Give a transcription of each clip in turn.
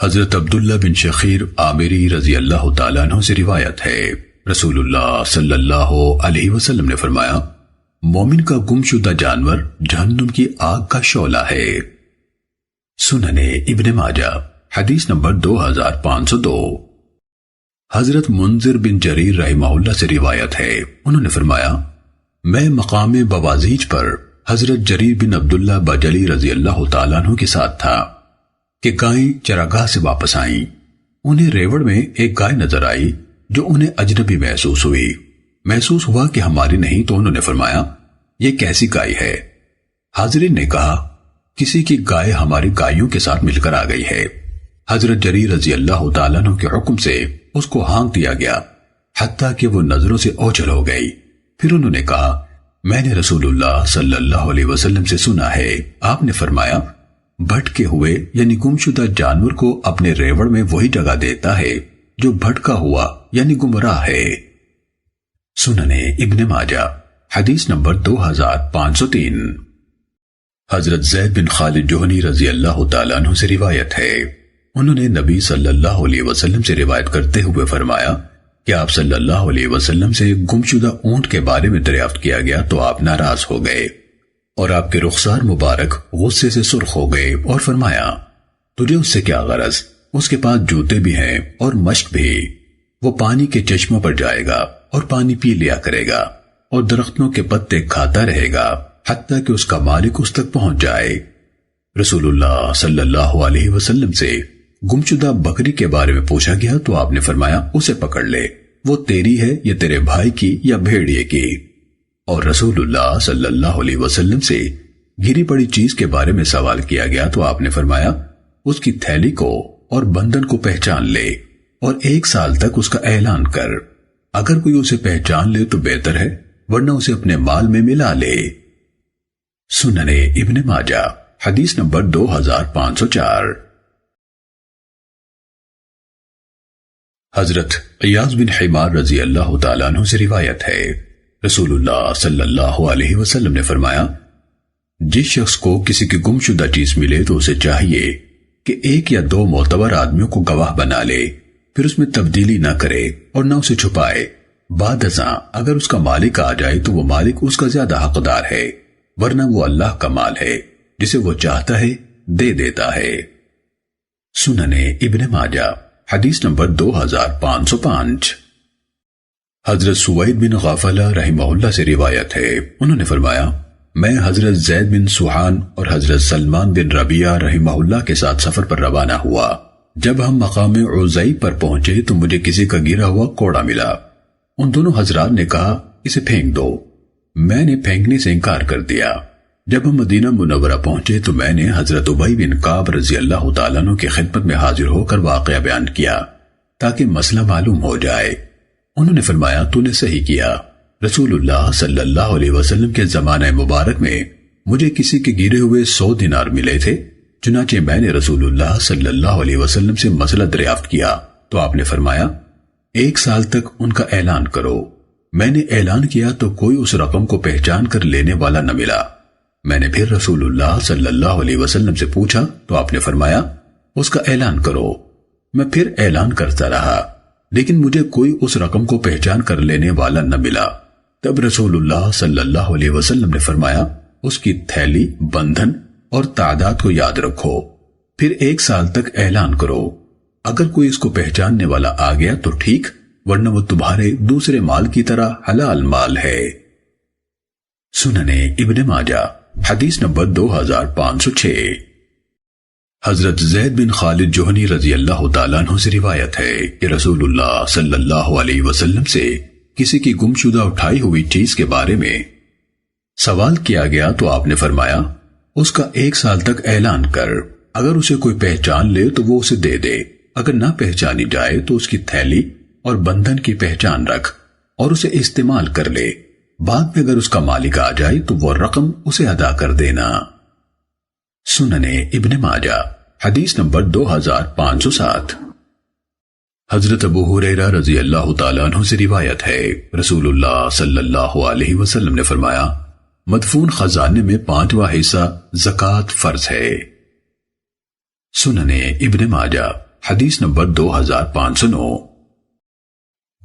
حضرت عبداللہ بن شخیر عامری رضی اللہ تعالیٰ عنہ سے روایت ہے، رسول اللہ صلی اللہ علیہ وسلم نے فرمایا، مومن کا گمشدہ جانور جہنم کی آگ کا شعلہ ہے۔ سننے ابن ماجہ حدیث نمبر 2502۔ حضرت منذر بن جریر رحمہ اللہ سے روایت ہے، انہوں نے فرمایا، میں مقام بوازیج پر حضرت جریر بن عبداللہ بجلی رضی اللہ تعالیٰ عنہ کے ساتھ تھا کہ گائیں چراگاہ سے واپس آئیں۔ انہیں ریوڑ میں ایک گائے نظر آئی جو انہیں اجنبی محسوس ہوئی۔ محسوس ہوا کہ ہماری نہیں، تو انہوں نے فرمایا، یہ کیسی گائے ہے؟ حاضرین نے کہا، کسی کی گائے ہماری گائیوں کے ساتھ مل کر آ گئی ہے۔ حضرت جریر رضی اللہ تعالیٰ عنہ کے حکم سے اس کو ہانک دیا گیا حتیٰ کہ وہ نظروں سے اوجھل ہو گئی۔ پھر انہوں نے کہا، میں نے رسول اللہ صلی اللہ علیہ وسلم سے سنا ہے، آپ نے فرمایا، بھٹکے ہوئے یعنی گمشدہ جانور کو اپنے ریوڑ میں وہی جگہ دیتا ہے جو بھٹکا ہوا یعنی گمراہ ہے۔ سننے ابن ماجہ حدیث نمبر 2503۔ حضرت زید بن خالد جوہنی رضی اللہ تعالیٰ عنہ سے روایت ہے، انہوں نے نبی صلی اللہ علیہ وسلم سے روایت کرتے ہوئے فرمایا کہ آپ صلی اللہ علیہ وسلم سے گمشدہ اونٹ کے بارے میں دریافت کیا گیا تو آپ ناراض ہو گئے اور آپ کے رخسار مبارک غصے سے سرخ ہو گئے اور فرمایا، تجھے اس سے کیا غرض؟ اس کے پاس جوتے بھی ہیں اور مشک بھی، وہ پانی کے چشموں پر جائے گا اور پانی پی لیا کرے گا اور درختوں کے پتے کھاتا رہے گا حتیٰ کہ اس کا مالک اس تک پہنچ جائے۔ رسول اللہ صلی اللہ علیہ وسلم سے گمشدہ بکری کے بارے میں پوچھا گیا تو آپ نے فرمایا، اسے پکڑ لے، وہ تیری ہے یا تیرے بھائی کی یا بھیڑیے کی۔ اور رسول اللہ صلی اللہ علیہ وسلم سے گری پڑی چیز کے بارے میں سوال کیا گیا تو آپ نے فرمایا، اس کی تھیلی کو اور بندن کو پہچان لے اور 1 سال تک اس کا اعلان کر، اگر کوئی اسے پہچان لے تو بہتر ہے، ورنہ اسے اپنے مال میں ملا لے۔ سننے ابن ماجہ حدیث نمبر 2504۔ حضرت عیاض بن حمار رضی اللہ تعالیٰ عنہ سے روایت ہے، رسول اللہ صلی اللہ علیہ وسلم نے فرمایا، جس شخص کو کسی کی گمشدہ چیز ملے تو اسے چاہیے کہ 1 یا 2 معتبر آدمیوں کو گواہ بنا لے، پھر اس میں تبدیلی نہ کرے اور نہ اسے چھپائے۔ بعد ازاں اگر اس کا مالک آ جائے تو وہ مالک اس کا زیادہ حقدار ہے، ورنہ وہ اللہ کا مال ہے، جسے وہ چاہتا ہے دے دیتا ہے۔ سننے ابن ماجہ حدیث نمبر 2505۔ حضرت سوید بن غافلہ رحمہ اللہ سے روایت ہے، انہوں نے فرمایا، میں حضرت زید بن سوحان اور حضرت سلمان بن ربیعہ رحمہ اللہ کے ساتھ سفر پر روانہ ہوا۔ جب ہم مقام عزئی پر پہنچے تو مجھے کسی کا گرا ہوا کوڑا ملا۔ ان دونوں حضرات نے کہا، اسے پھینک دو۔ میں نے پھینکنے سے انکار کر دیا۔ جب ہم مدینہ منورہ پہنچے تو میں نے حضرت ابی بن کعب رضی اللہ تعالیٰ عنہ کی خدمت میں حاضر ہو کر واقعہ بیان کیا تاکہ مسئلہ معلوم ہو جائے۔ انہوں نے فرمایا، تو نے صحیح کیا۔ رسول اللہ صلی اللہ علیہ وسلم کے زمانہ مبارک میں مجھے کسی کے گرے ہوئے 100 دینار ملے تھے، چنانچہ میں نے رسول اللہ صلی اللہ علیہ وسلم سے مسئلہ دریافت کیا تو آپ نے فرمایا، 1 سال تک ان کا اعلان کرو۔ میں نے اعلان کیا تو کوئی اس رقم کو پہچان کر لینے والا نہ ملا۔ میں نے پھر رسول اللہ صلی اللہ علیہ وسلم سے پوچھا تو آپ نے فرمایا، اس کا اعلان کرو۔ میں پھر اعلان کرتا رہا لیکن مجھے کوئی اس رقم کو پہچان کر لینے والا نہ ملا۔ تب رسول اللہ صلی اللہ علیہ وسلم نے فرمایا، اس کی تھیلی، بندھن اور تعداد کو یاد رکھو، پھر 1 سال تک اعلان کرو۔ اگر کوئی اس کو پہچاننے والا آ گیا تو ٹھیک، ورنہ وہ تمہارے دوسرے مال کی طرح حلال مال ہے۔ سننے ابن ماجہ حدیث نمبر 2506۔ حضرت زید بن خالد جوہنی رضی اللہ تعالیٰ عنہ سے روایت ہے کہ رسول اللہ صلی اللہ علیہ وسلم سے کسی کی گمشدہ اٹھائی ہوئی چیز کے بارے میں سوال کیا گیا تو آپ نے فرمایا، اس کا 1 سال تک اعلان کر، اگر اسے کوئی پہچان لے تو وہ اسے دے دے، اگر نہ پہچانی جائے تو اس کی تھیلی اور بندھن کی پہچان رکھ اور اسے استعمال کر لے، بعد میں اگر اس کا مالک آ جائے تو وہ رقم اسے ادا کر دینا۔ سننے ابن ماجہ حدیث نمبر 2507۔ حضرت ابو ہریرہ رضی اللہ تعالیٰ عنہ سے روایت ہے، رسول اللہ صلی اللہ علیہ وسلم نے فرمایا، مدفون خزانے میں 5واں حصہ زکوٰۃ فرض ہے۔ سننے ابن ماجہ حدیث نمبر 2509۔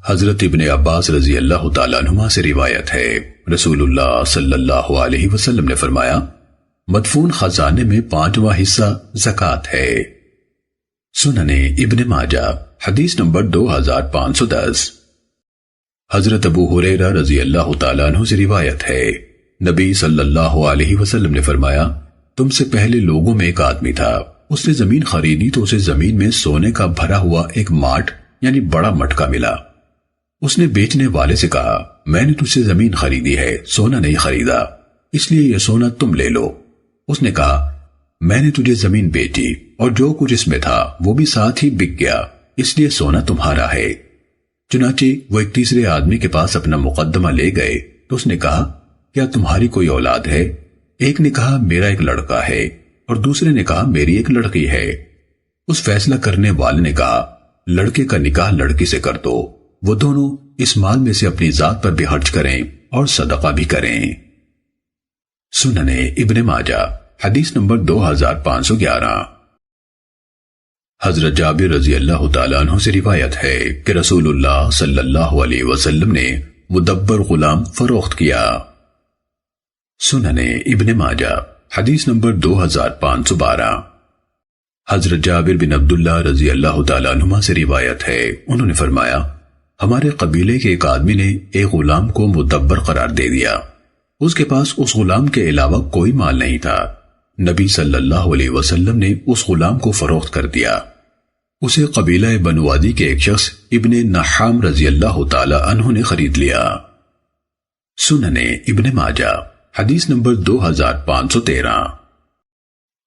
حضرت ابن عباس رضی اللہ تعالیٰ عنہما سے روایت ہے، رسول اللہ صلی اللہ علیہ وسلم نے فرمایا، مدفون خزانے میں 5واں حصہ زکوٰۃ ہے۔ سنن ابن ماجہ حدیث نمبر 2510۔ حضرت ابو ہریرہ رضی اللہ تعالیٰ عنہ سے روایت ہے، نبی صلی اللہ علیہ وسلم نے فرمایا، تم سے پہلے لوگوں میں ایک آدمی تھا، اس نے زمین خریدی تو اسے زمین میں سونے کا بھرا ہوا ایک ماٹ یعنی بڑا مٹکا ملا۔ اس نے بیچنے والے سے کہا، میں نے تجھ سے زمین خریدی ہے، سونا نہیں خریدا، اس لیے یہ سونا تم لے لو۔ اس نے کہا، میں نے تجھے زمین بیچی اور جو کچھ اس میں تھا وہ بھی ساتھ ہی بک گیا، اس لیے سونا تمہارا ہے۔ چنانچہ وہ ایک تیسرے آدمی کے پاس اپنا مقدمہ لے گئے تو اس نے کہا، کیا تمہاری کوئی اولاد ہے؟ ایک نے کہا، میرا ایک لڑکا ہے، اور دوسرے نے کہا، میری ایک لڑکی ہے۔ اس فیصلہ کرنے والے نے کہا، لڑکے کا نکاح لڑکی سے کر دو، وہ دونوں اس مال میں سے اپنی ذات پر بھی خرچ کریں اور صدقہ بھی کریں۔ سنن ابن ماجہ حدیث نمبر 2511۔ حضرت جابر رضی اللہ تعالیٰ عنہ سے روایت ہے کہ رسول اللہ صلی اللہ علیہ وسلم نے مدبر غلام فروخت کیا۔ سنن ابن ماجہ حدیث نمبر 2512۔ حضرت جابر بن عبداللہ رضی اللہ تعالیٰ عنہما سے روایت ہے، انہوں نے فرمایا، ہمارے قبیلے کے ایک آدمی نے ایک غلام کو مدبر قرار دے دیا۔ اس کے پاس اس غلام کے علاوہ کوئی مال نہیں تھا۔ نبی صلی اللہ علیہ وسلم نے اس غلام کو فروخت کر دیا۔ اسے قبیلہ بنو عدی کے ایک شخص ابن نحام رضی اللہ تعالی عنہ نے خرید لیا۔ سنن ابن ماجہ حدیث نمبر 2513۔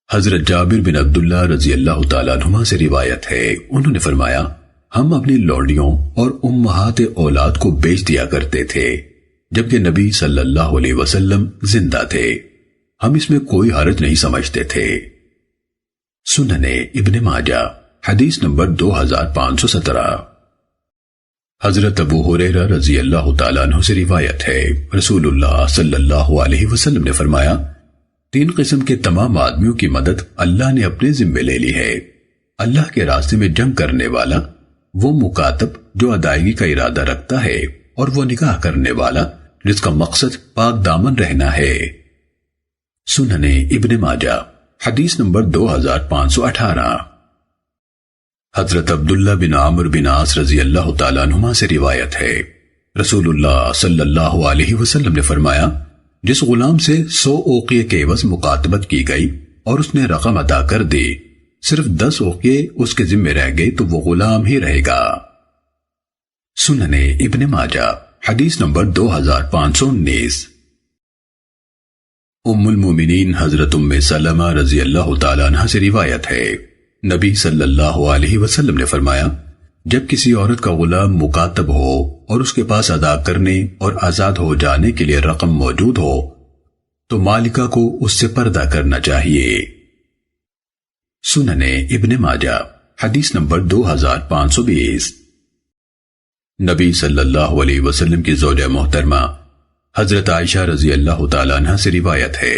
حضرت جابر بن عبداللہ رضی اللہ تعالیٰ عنہما سے روایت ہے، انہوں نے فرمایا، ہم اپنی لوڈیوں اور امہات اولاد کو بیچ دیا کرتے تھے جبکہ نبی صلی اللہ علیہ وسلم زندہ تھے، ہم اس میں کوئی حرج نہیں سمجھتے تھے۔ سنن ابن ماجہ حدیث نمبر 2517۔ حضرت ابو ہریرہ رضی اللہ تعالیٰ عنہ سے روایت ہے، رسول اللہ صلی اللہ علیہ وسلم نے فرمایا، 3 قسم کے تمام آدمیوں کی مدد اللہ نے اپنے ذمے لے لی ہے، اللہ کے راستے میں جنگ کرنے والا، وہ مکاتب جو ادائیگی کا ارادہ رکھتا ہے، اور وہ نکاح کرنے والا جس کا مقصد پاک دامن رہنا ہے۔ سنن ابن ماجہ حدیث نمبر 2518۔ حضرت عبداللہ بن عمرو بن عاص رضی اللہ تعالیٰ عنہما سے روایت ہے، رسول اللہ صلی اللہ علیہ وسلم نے فرمایا، جس غلام سے 100 اوقیے کے عوض مکاتبت کی گئی اور اس نے رقم ادا کر دی، صرف 10 اوقیے اس کے ذمہ رہ گئے تو وہ غلام ہی رہے گا۔ سنن ابن ماجہ حدیث نمبر 2519۔ ام المومنین حضرت ام سلمہ رضی اللہ تعالیٰ عنہ سے روایت ہے، نبی صلی اللہ علیہ وسلم نے فرمایا، جب کسی عورت کا غلام مکاتب ہو اور اس کے پاس ادا کرنے اور آزاد ہو جانے کے لیے رقم موجود ہو تو مالکہ کو اس سے پردہ کرنا چاہیے۔ سنن ابن ماجہ حدیث نمبر 2520۔ نبی صلی اللہ علیہ وسلم کی زوجہ محترمہ حضرت عائشہ رضی اللہ تعالیٰ عنہ سے روایت ہے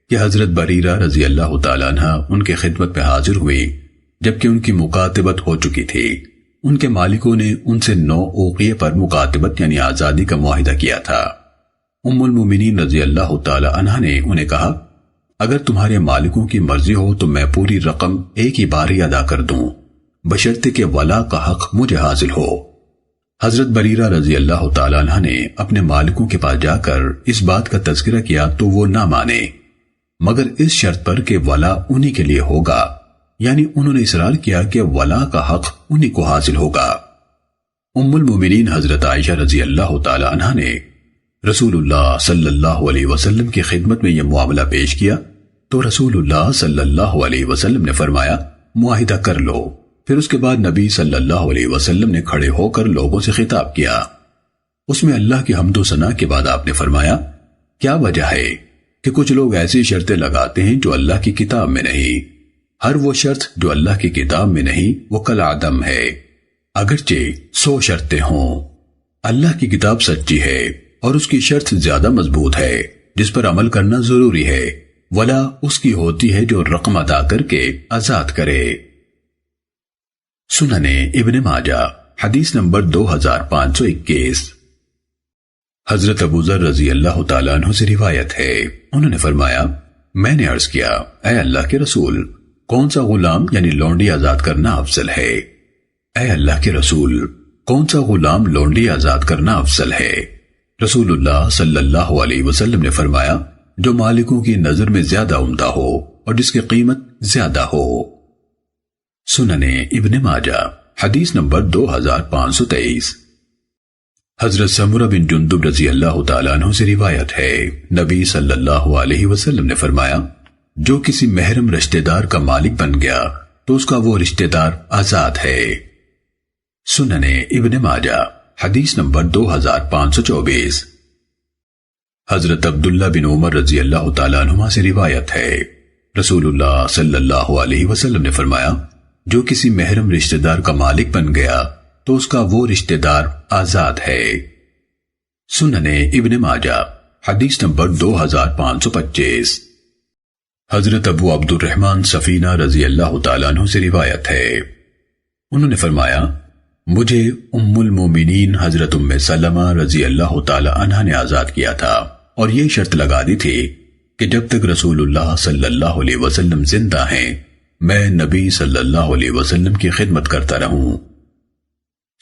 کہ حضرت بریرہ رضی اللہ تعالیٰ عنہ ان کے خدمت پہ حاضر ہوئی جبکہ ان کی مکاتبت ہو چکی تھی۔ ان کے مالکوں نے ان سے 9 اوقیے پر مکاتبت یعنی آزادی کا معاہدہ کیا تھا۔ ام المومنین رضی اللہ تعالیٰ عنہ نے انہیں کہا، اگر تمہارے مالکوں کی مرضی ہو تو میں پوری رقم ایک ہی بار ہی ادا کر دوں، بشرطے کہ ولا کا حق مجھے حاصل ہو۔ حضرت بریرہ رضی اللہ تعالیٰ عنہ نے اپنے مالکوں کے پاس جا کر اس بات کا تذکرہ کیا تو وہ نہ مانے، مگر اس شرط پر کہ ولا انہی کے لیے ہوگا، یعنی انہوں نے اصرار کیا کہ ولا کا حق انہی کو حاصل ہوگا۔ ام المومنین حضرت عائشہ رضی اللہ تعالی عنہ نے رسول اللہ صلی اللہ علیہ وسلم کی خدمت میں یہ معاملہ پیش کیا تو رسول اللہ صلی اللہ علیہ وسلم نے فرمایا، معاہدہ کر لو۔ پھر اس کے بعد نبی صلی اللہ علیہ وسلم نے کھڑے ہو کر لوگوں سے خطاب کیا۔ اس میں اللہ کی حمد و ثنا کے بعد آپ نے فرمایا، کیا وجہ ہے کہ کچھ لوگ ایسی شرطیں لگاتے ہیں جو اللہ کی کتاب میں نہیں؟ ہر وہ شرط جو اللہ کی کتاب میں نہیں وہ کالعدم ہے، اگرچہ 100 شرطیں ہوں۔ اللہ کی کتاب سچی ہے اور اس کی شرط زیادہ مضبوط ہے جس پر عمل کرنا ضروری ہے، ولا اس کی ہوتی ہے جو رقم ادا کر کے آزاد کرے۔ سننے ابن ماجہ حدیث نمبر 2521۔ حضرت ابو ذر رضی اللہ تعالیٰ عنہ سے روایت ہے، انہوں نے فرمایا میں نے عرض کیا اے اللہ کے رسول کون سا غلام یعنی لونڈی آزاد کرنا افضل ہے؟ اے اللہ کے رسول کون سا غلام لونڈی آزاد کرنا افضل ہے؟ رسول اللہ صلی اللہ علیہ وسلم نے فرمایا جو مالکوں کی نظر میں زیادہ عمدہ ہو اور جس کی قیمت زیادہ ہو۔ سننے ابن ماجہ حدیث نمبر 2523۔ حضرت سمرہ بن جندب رضی اللہ تعالیٰ عنہ سے روایت ہے، نبی صلی اللہ علیہ وسلم نے فرمایا جو کسی محرم رشتہ دار کا مالک بن گیا تو اس کا وہ رشتہ دار آزاد ہے۔ سننے ابن ماجہ حدیث نمبر 2524۔ حضرت عبداللہ بن عمر رضی اللہ تعالیٰ عنہما سے روایت ہے، رسول اللہ صلی اللہ علیہ وسلم نے فرمایا جو کسی محرم رشتہ دار کا مالک بن گیا تو اس کا وہ رشتہ دار آزاد ہے۔ سننے ابن ماجہ حدیث نمبر 2525۔ حضرت ابو عبد الرحمن سفینہ رضی اللہ تعالیٰ عنہ سے روایت ہے، انہوں نے فرمایا مجھے ام المومنین حضرت ام سلمہ رضی اللہ تعالیٰ عنہ نے آزاد کیا تھا اور یہ شرط لگا دی تھی کہ جب تک رسول اللہ صلی اللہ علیہ وسلم زندہ ہیں میں نبی صلی اللہ علیہ وسلم کی خدمت کرتا رہوں۔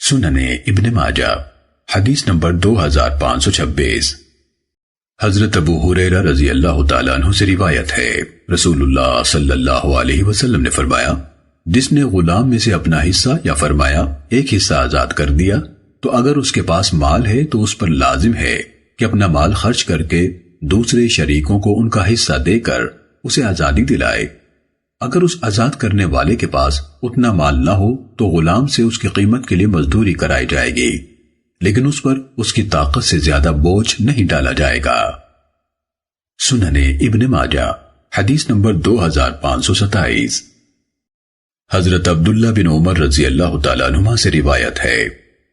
سننے ابن ماجہ حدیث نمبر 2526۔ حضرت ابو ہریرہ رضی اللہ تعالیٰ عنہ سے روایت ہے، رسول اللہ صلی اللہ علیہ وسلم نے فرمایا جس نے غلام میں سے اپنا حصہ یا فرمایا ایک حصہ آزاد کر دیا تو اگر اس کے پاس مال ہے تو اس پر لازم ہے کہ اپنا مال خرچ کر کے دوسرے شریکوں کو ان کا حصہ دے کر اسے آزادی دلائے۔ اگر اس آزاد کرنے والے کے پاس اتنا مال نہ ہو تو غلام سے اس کی قیمت کے لیے مزدوری کرائی جائے گی، لیکن اس پر اس کی طاقت سے زیادہ بوجھ نہیں ڈالا جائے گا۔ سننے ابن ماجہ حدیث نمبر 2527۔ حضرت عبداللہ بن عمر رضی اللہ تعالیٰ عنہما سے روایت ہے،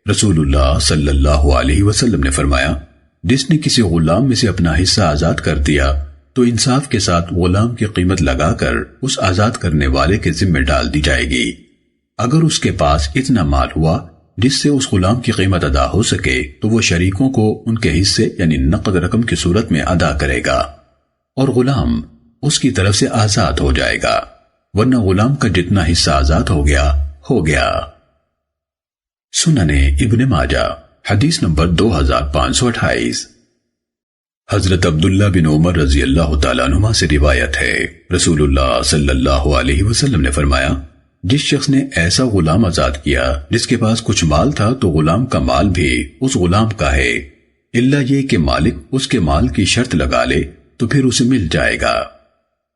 رسول اللہ صلی اللہ علیہ وسلم نے فرمایا جس نے کسی غلام میں سے اپنا حصہ آزاد کر دیا تو انصاف کے ساتھ غلام کی قیمت لگا کر اس آزاد کرنے والے کے ذمہ ڈال دی جائے گی۔ اگر اس کے پاس اتنا مال ہوا جس سے اس غلام کی قیمت ادا ہو سکے تو وہ شریکوں کو ان کے حصے یعنی نقد رقم کی صورت میں ادا کرے گا اور غلام اس کی طرف سے آزاد ہو جائے گا، ورنہ غلام کا جتنا حصہ آزاد ہو گیا۔ سننے ابن ماجہ حدیث نمبر 2528۔ حضرت عبداللہ بن عمر رضی اللہ تعالیٰ عنہما سے روایت ہے، رسول اللہ صلی اللہ علیہ وسلم نے فرمایا جس شخص نے ایسا غلام آزاد کیا جس کے پاس کچھ مال تھا تو غلام کا مال بھی اس غلام کا ہے، الا یہ کہ مالک اس کے مال کی شرط لگا لے تو پھر اسے مل جائے گا۔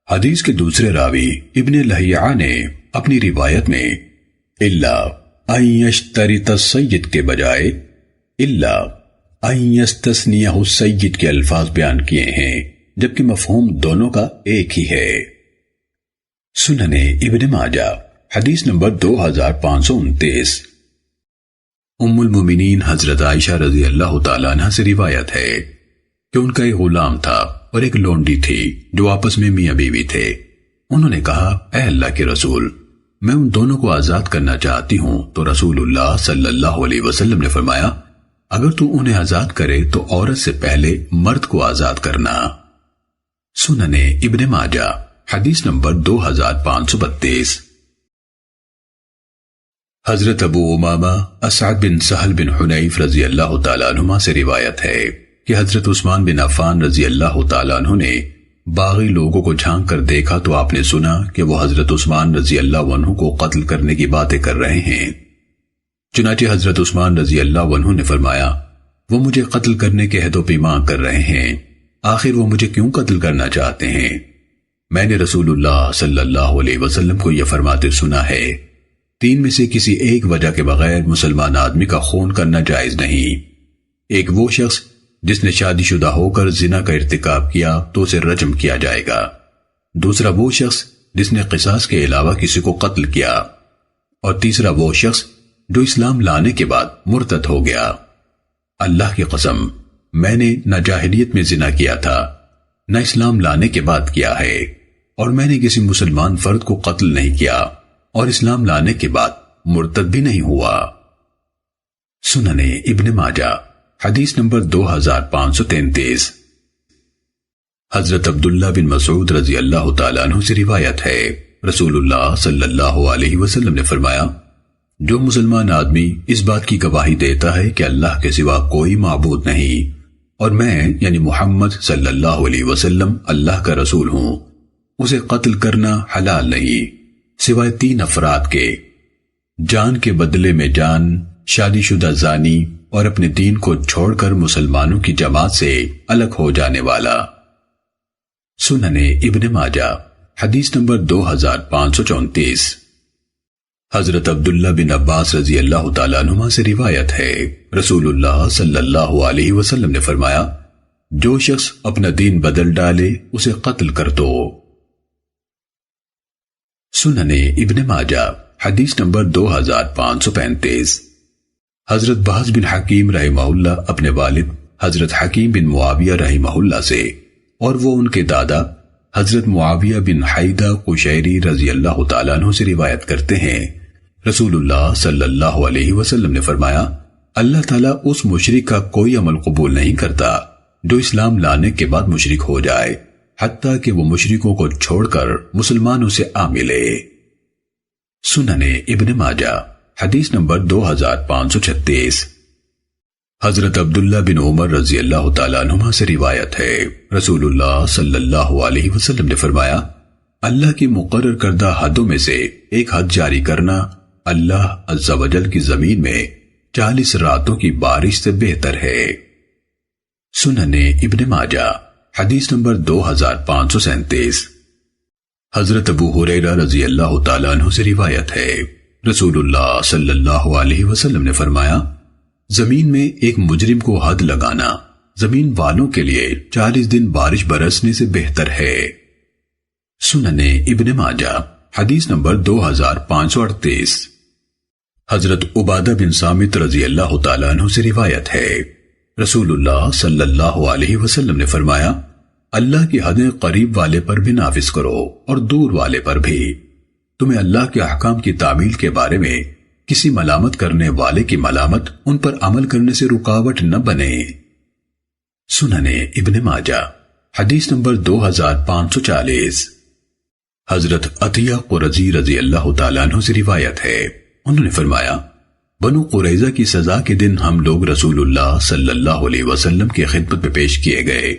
حدیث کے دوسرے راوی ابن لہیعہ نے اپنی روایت میں الا ان یشترط السید کے بجائے الا ان یستثنیہ السید کے الفاظ بیان کیے ہیں، جبکہ مفہوم دونوں کا ایک ہی ہے۔ سننے ابن ماجہ حدیث نمبر 2529۔ ام المومنین حضرت عائشہ رضی اللہ تعالیٰ عنہ سے روایت ہے کہ ان کا ایک غلام تھا اور ایک لونڈی تھی جو آپس میں میاں بیوی تھے۔ انہوں نے کہا اے اللہ کے رسول میں ان دونوں کو آزاد کرنا چاہتی ہوں، تو رسول اللہ صلی اللہ علیہ وسلم نے فرمایا اگر تو انہیں آزاد کرے تو عورت سے پہلے مرد کو آزاد کرنا۔ سننے ابن ماجہ حدیث نمبر 2532۔ حضرت ابو امامہ اسعد بن سہل بن حنیف رضی اللہ تعالیٰ عنہما سے روایت ہے کہ حضرت عثمان بن عفان رضی اللہ تعالیٰ عنہ نے باغی لوگوں کو جھانک کر دیکھا تو آپ نے سنا کہ وہ حضرت عثمان رضی اللہ عنہ کو قتل کرنے کی باتیں کر رہے ہیں۔ چنانچہ حضرت عثمان رضی اللہ عنہ نے فرمایا وہ مجھے قتل کرنے کے عہد و پیمان کر رہے ہیں، آخر وہ مجھے کیوں قتل کرنا چاہتے ہیں؟ میں نے رسول اللہ صلی اللہ علیہ وسلم کو یہ فرماتے سنا ہے، 3 میں سے کسی ایک وجہ کے بغیر مسلمان آدمی کا خون کرنا جائز نہیں۔ ایک وہ شخص جس نے شادی شدہ ہو کر زنا کا ارتکاب کیا تو اسے رجم کیا جائے گا، دوسرا وہ شخص جس نے قصاص کے علاوہ کسی کو قتل کیا، اور تیسرا وہ شخص جو اسلام لانے کے بعد مرتد ہو گیا۔ اللہ کی قسم میں نے نہ جاہلیت میں زنا کیا تھا نہ اسلام لانے کے بعد کیا ہے، اور میں نے کسی مسلمان فرد کو قتل نہیں کیا اور اسلام لانے کے بعد مرتد بھی نہیں ہوا۔ سننے ابن ماجہ حدیث نمبر 2533۔ حضرت عبداللہ بن مسعود رضی اللہ تعالیٰ عنہ سے روایت ہے، رسول اللہ صلی اللہ علیہ وسلم نے فرمایا، جو مسلمان آدمی اس بات کی گواہی دیتا ہے کہ اللہ کے سوا کوئی معبود نہیں اور میں یعنی محمد صلی اللہ علیہ وسلم اللہ کا رسول ہوں، اسے قتل کرنا حلال نہیں سوائے 3 افراد کے: جان کے بدلے میں جان، شادی شدہ زانی اور اپنے دین کو چھوڑ کر مسلمانوں کی جماعت سے الگ ہو جانے والا۔ سننے ابن ماجہ حدیث نمبر 2534۔ حضرت عبداللہ بن عباس رضی اللہ تعالیٰ عنہما سے روایت ہے، رسول اللہ صلی اللہ علیہ وسلم نے فرمایا، جو شخص اپنا دین بدل ڈالے اسے قتل کر دو۔ سننے ابن ماجہ حدیث نمبر 2535۔ حضرت بہز بن حکیم رحمہ اللہ اپنے والد حضرت حکیم بن معاویہ رحمہ اللہ سے اور وہ ان کے دادا حضرت معاویہ بن حیدہ قشیری رضی اللہ تعالیٰ عنہ سے روایت کرتے ہیں، رسول اللہ صلی اللہ علیہ وسلم نے فرمایا، اللہ تعالیٰ اس مشرک کا کوئی عمل قبول نہیں کرتا جو اسلام لانے کے بعد مشرک ہو جائے، حتیٰ کہ وہ مشرکوں کو چھوڑ کر مسلمانوں سے آ ملے۔ سننے ابن ماجہ حدیث نمبر 2536۔ حضرت عبداللہ بن عمر رضی اللہ تعالیٰ عنہما سے روایت ہے، رسول اللہ صلی اللہ علیہ وسلم نے فرمایا، اللہ کی مقرر کردہ حدوں میں سے ایک حد جاری کرنا اللہ عز و جل کی زمین میں 40 راتوں کی بارش سے بہتر ہے۔ سننے ابن ماجہ حدیث نمبر 2537۔ حضرت ابو ہریرہ رضی اللہ تعالیٰ عنہ سے روایت ہے، رسول اللہ صلی اللہ علیہ وسلم نے فرمایا، زمین میں ایک مجرم کو حد لگانا زمین والوں کے لیے 40 دن بارش برسنے سے بہتر ہے۔ سننے ابن ماجہ حدیث نمبر 2538۔ حضرت عبادہ بن صامت رضی اللہ تعالیٰ عنہ سے روایت ہے، رسول اللہ صلی اللہ علیہ وسلم نے فرمایا، اللہ کی حدیں قریب والے پر بھی نافذ کرو اور دور والے پر بھی، تمہیں اللہ کے احکام کی تعمیل کے بارے میں کسی ملامت کرنے والے کی ملامت ان پر عمل کرنے سے رکاوٹ نہ بنے۔ سننے ابن ماجہ حدیث نمبر 2540۔ حضرت عطیہ قرظی رضی اللہ تعالیٰ عنہ سے روایت ہے، انہوں نے فرمایا، بنو قریظہ کی سزا کے دن ہم لوگ رسول اللہ صلی اللہ علیہ وسلم کی خدمت میں پیش کیے گئے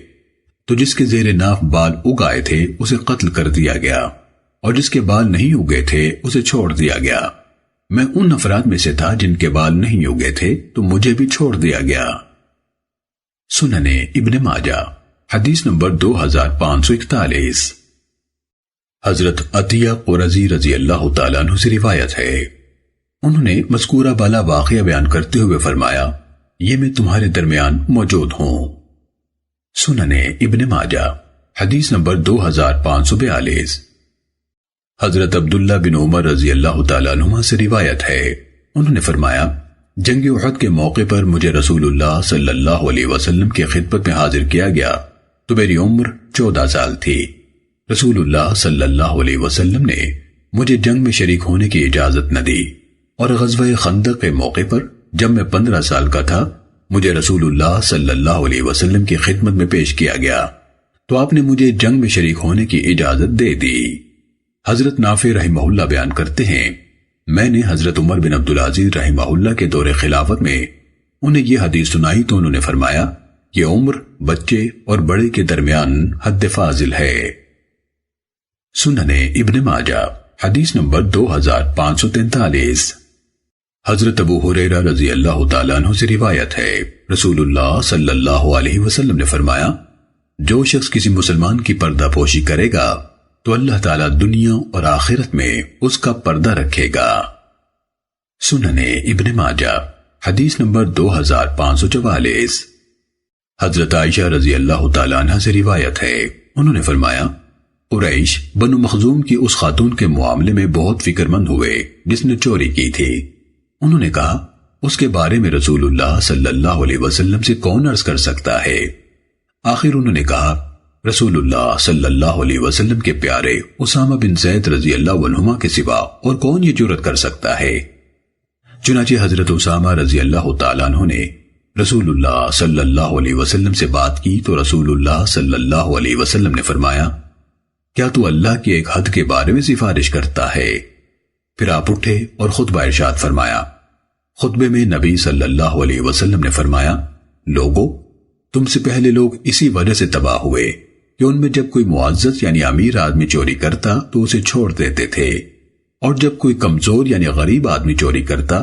تو جس کے زیر ناف بال اگائے تھے اسے قتل کر دیا گیا اور جس کے بال نہیں اگے تھے اسے چھوڑ دیا گیا۔ میں ان افراد میں سے تھا جن کے بال نہیں اگے تھے تو مجھے بھی چھوڑ دیا گیا۔ سننے ابن ماجہ حدیث نمبر 2541۔ حضرت عطیہ قرظی رضی اللہ تعالیٰ عنہ سے روایت ہے، انہوں نے مذکورہ بالا واقعہ بیان کرتے ہوئے فرمایا، یہ میں تمہارے درمیان موجود ہوں۔ سننے ابن ماجہ حدیث نمبر 2542۔ حضرت عبداللہ بن عمر رضی اللہ تعالیٰ عنہما سے روایت ہے، انہوں نے فرمایا، جنگ احد کے موقع پر مجھے رسول اللہ صلی اللہ علیہ وسلم کی خدمت میں حاضر کیا گیا تو میری عمر 14 سال تھی۔ رسول اللہ صلی اللہ علیہ وسلم نے مجھے جنگ میں شریک ہونے کی اجازت نہ دی اور غزوہ خندق کے موقع پر جب میں 15 سال کا تھا مجھے رسول اللہ صلی اللہ علیہ وسلم کی خدمت میں پیش کیا گیا تو آپ نے مجھے جنگ میں شریک ہونے کی اجازت دے دی۔ حضرت نافع رحمہ اللہ بیان کرتے ہیں، میں نے حضرت عمر بن عبدالعزیز رحمہ اللہ کے دور خلافت میں انہیں یہ حدیث سنائی تو انہوں نے فرمایا، یہ عمر بچے اور بڑے کے درمیان حد فاضل ہے۔ سننے ابن ماجہ حدیث نمبر 2543۔ حضرت ابو ہریرہ رضی اللہ تعالیٰ عنہ سے روایت ہے، رسول اللہ صلی اللہ علیہ وسلم نے فرمایا، جو شخص کسی مسلمان کی پردہ پوشی کرے گا تو اللہ تعالیٰ دنیا اور آخرت میں اس کا پردہ رکھے گا۔ سننے ابن ماجہ حدیث نمبر 2544۔ حضرت عائشہ رضی اللہ تعالیٰ عنہ سے روایت ہے، انہوں نے فرمایا، قریش بنو مخزوم کی اس خاتون کے معاملے میں بہت فکر مند ہوئے جس نے چوری کی تھی۔ انہوں نے کہا، اس کے بارے میں رسول اللہ صلی اللہ علیہ وسلم سے کون عرض کر سکتا ہے؟ آخر انہوں نے کہا، رسول اللہ صلی اللہ علیہ وسلم کے پیارے اسامہ بن زید رضی اللہ عنہما کے سوا اور کون یہ جرأت کر سکتا ہے؟ چنانچہ حضرت اسامہ رضی اللہ تعالیٰ عنہ نے رسول اللہ صلی اللہ علیہ وسلم سے بات کی تو رسول اللہ صلی اللہ علیہ وسلم نے فرمایا، کیا تو اللہ کی ایک حد کے بارے میں سفارش کرتا ہے؟ پھر آپ اٹھے اور خطبہ ارشاد فرمایا۔ خطبے میں نبی صلی اللہ علیہ وسلم نے فرمایا، لوگو، تم سے پہلے لوگ اسی وجہ سے تباہ ہوئے کہ ان میں جب کوئی معزز یعنی امیر آدمی چوری کرتا تو اسے چھوڑ دیتے تھے، اور جب کوئی کمزور یعنی غریب آدمی چوری کرتا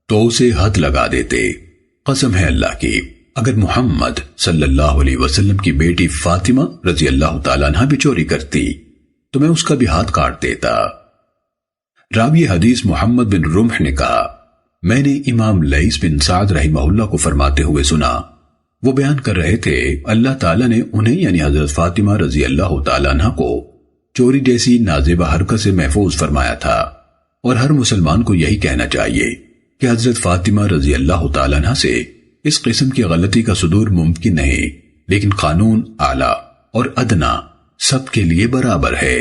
تو اسے حد لگا دیتے۔ قسم ہے اللہ کی، اگر محمد صلی اللہ علیہ وسلم کی بیٹی فاطمہ رضی اللہ تعالیٰ عنہ بھی چوری کرتی تو میں اس کا بھی ہاتھ کاٹ دیتا۔ راوی حدیث محمد بن رمح نے کہا، میں نے امام لیث بن سعد رحمہ اللہ کو فرماتے ہوئے سنا، وہ بیان کر رہے تھے اللہ تعالیٰ نے انہیں یعنی حضرت فاطمہ رضی اللہ تعالیٰ عنہ کو چوری جیسی نازیبہ حرکت سے محفوظ فرمایا تھا، اور ہر مسلمان کو یہی کہنا چاہیے کہ حضرت فاطمہ رضی اللہ تعالیٰ عنہ سے اس قسم کی غلطی کا صدور ممکن نہیں، لیکن قانون اعلیٰ اور ادنا سب کے لیے برابر ہے۔